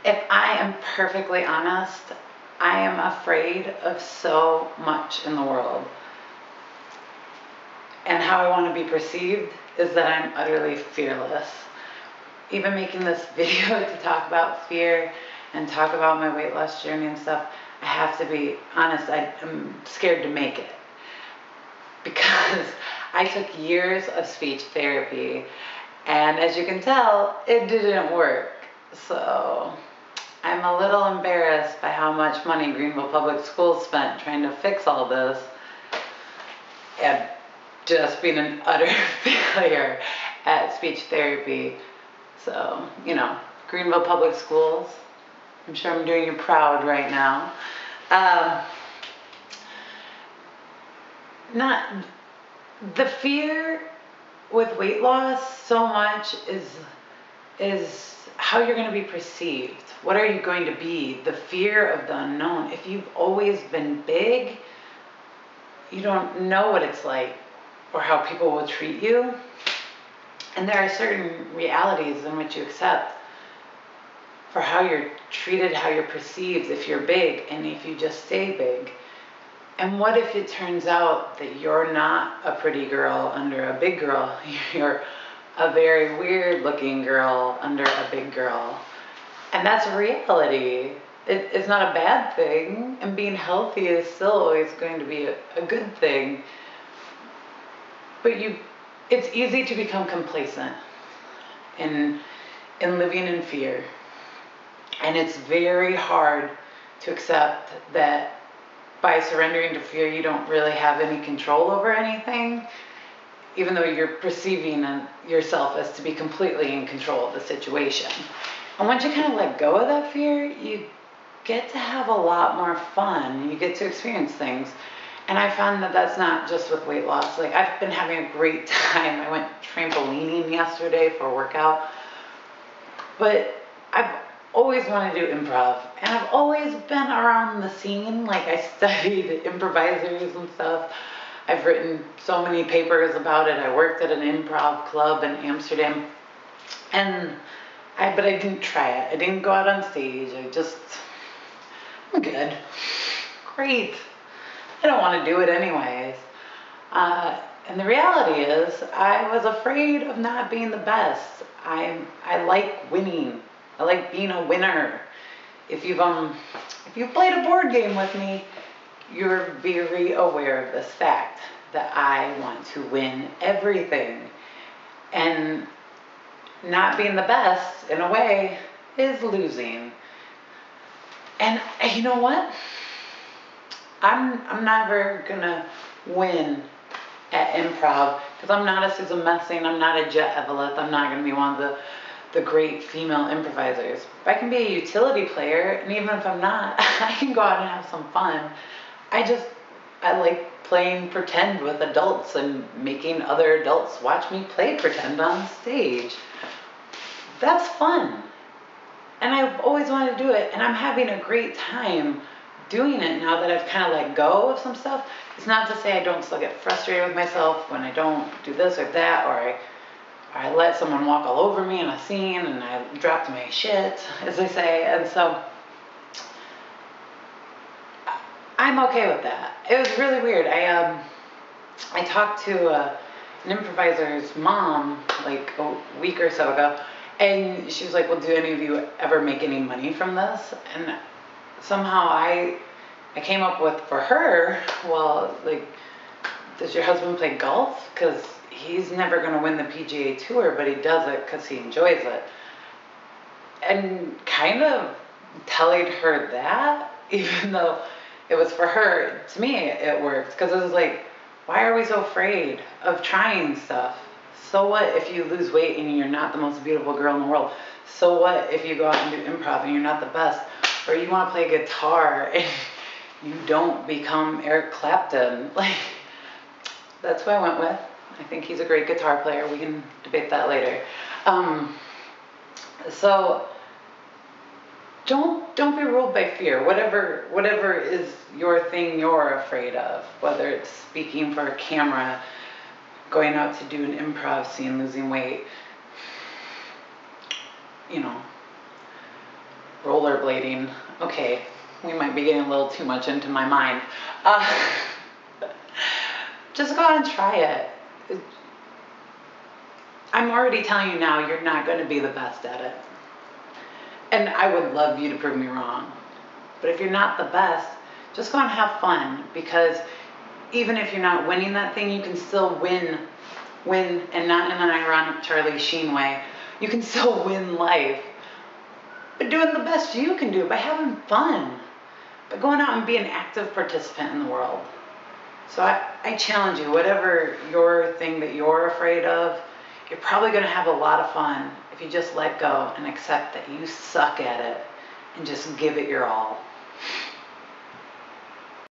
If I am perfectly honest, I am afraid of so much in the world. And how I want to be perceived is that I'm utterly fearless. Even making this video to talk about fear and talk about my weight loss journey and stuff, I have to be honest, I'm scared to make it. Because I took years of speech therapy, and as you can tell, it didn't work. So I'm a little embarrassed by how much money Greenville Public Schools spent trying to fix all this, and just being an utter failure at speech therapy. So, you know, Greenville Public Schools, I'm sure I'm doing you proud right now. Not the fear with weight loss so much is how you're going to be perceived. What are you going to be? The fear of the unknown. If you've always been big, you don't know what it's like or how people will treat you. And there are certain realities in which you accept for how you're treated, how you're perceived if you're big and if you just stay big. And what if it turns out that you're not a pretty girl under a big girl? You're a very weird looking girl under a big girl. And that's a reality. It's not a bad thing. And being healthy is still always going to be a good thing. But it's easy to become complacent in living in fear. And it's very hard to accept that by surrendering to fear, you don't really have any control over anything, even though you're perceiving yourself as to be completely in control of the situation. And once you kind of let go of that fear, you get to have a lot more fun. You get to experience things. And I found that that's not just with weight loss. Like, I've been having a great time. I went trampolining yesterday for a workout. But I've always wanted to do improv, and I've always been around the scene. Like, I studied improvisers and stuff. I've written so many papers about it. I worked at an improv club in Amsterdam, but I didn't try it. I didn't go out on stage. I'm good. Great. I don't want to do it anyways. And the reality is, I was afraid of not being the best. I like winning. I like being a winner. If you've played a board game with me, you're very aware of this fact that I want to win everything. And not being the best, in a way, is losing. And you know what? I'm never gonna win at improv because I'm not a Susan Messing, I'm not a Jet Eveleth, I'm not gonna be one of the great female improvisers. I can be a utility player, and even if I'm not, I can go out and have some fun. I like playing pretend with adults and making other adults watch me play pretend on stage. That's fun. And I've always wanted to do it, and I'm having a great time doing it now that I've kind of let go of some stuff. It's not to say I don't still get frustrated with myself when I don't do this or that, or I let someone walk all over me in a scene and I dropped my shit, as they say. And so I'm okay with that. It was really weird. I talked to an improviser's mom like a week or so ago, and she was like, well, do any of you ever make any money from this? And somehow I came up with, for her, well, like, does your husband play golf? Because he's never going to win the PGA Tour, but he does it because he enjoys it. And kind of telling her that, even though it was for her, to me it worked, because it was like, why are we so afraid of trying stuff? So what if you lose weight and you're not the most beautiful girl in the world? So what if you go out and do improv and you're not the best? Or you want to play guitar and you don't become Eric Clapton? Like, that's who I went with. I think he's a great guitar player. We can debate that later. So don't be ruled by fear. Whatever is your thing you're afraid of, whether it's speaking for a camera, going out to do an improv scene, losing weight, you know, rollerblading. Okay, we might be getting a little too much into my mind. Uh, just go out and try it. I'm already telling you now, you're not going to be the best at it. And I would love you to prove me wrong. But if you're not the best, just go and have fun, because even if you're not winning that thing, you can still win, and not in an ironic Charlie Sheen way. You can still win life by doing the best you can do, by having fun, by going out and being an active participant in the world. So I challenge you, whatever your thing that you're afraid of, you're probably going to have a lot of fun if you just let go and accept that you suck at it and just give it your all.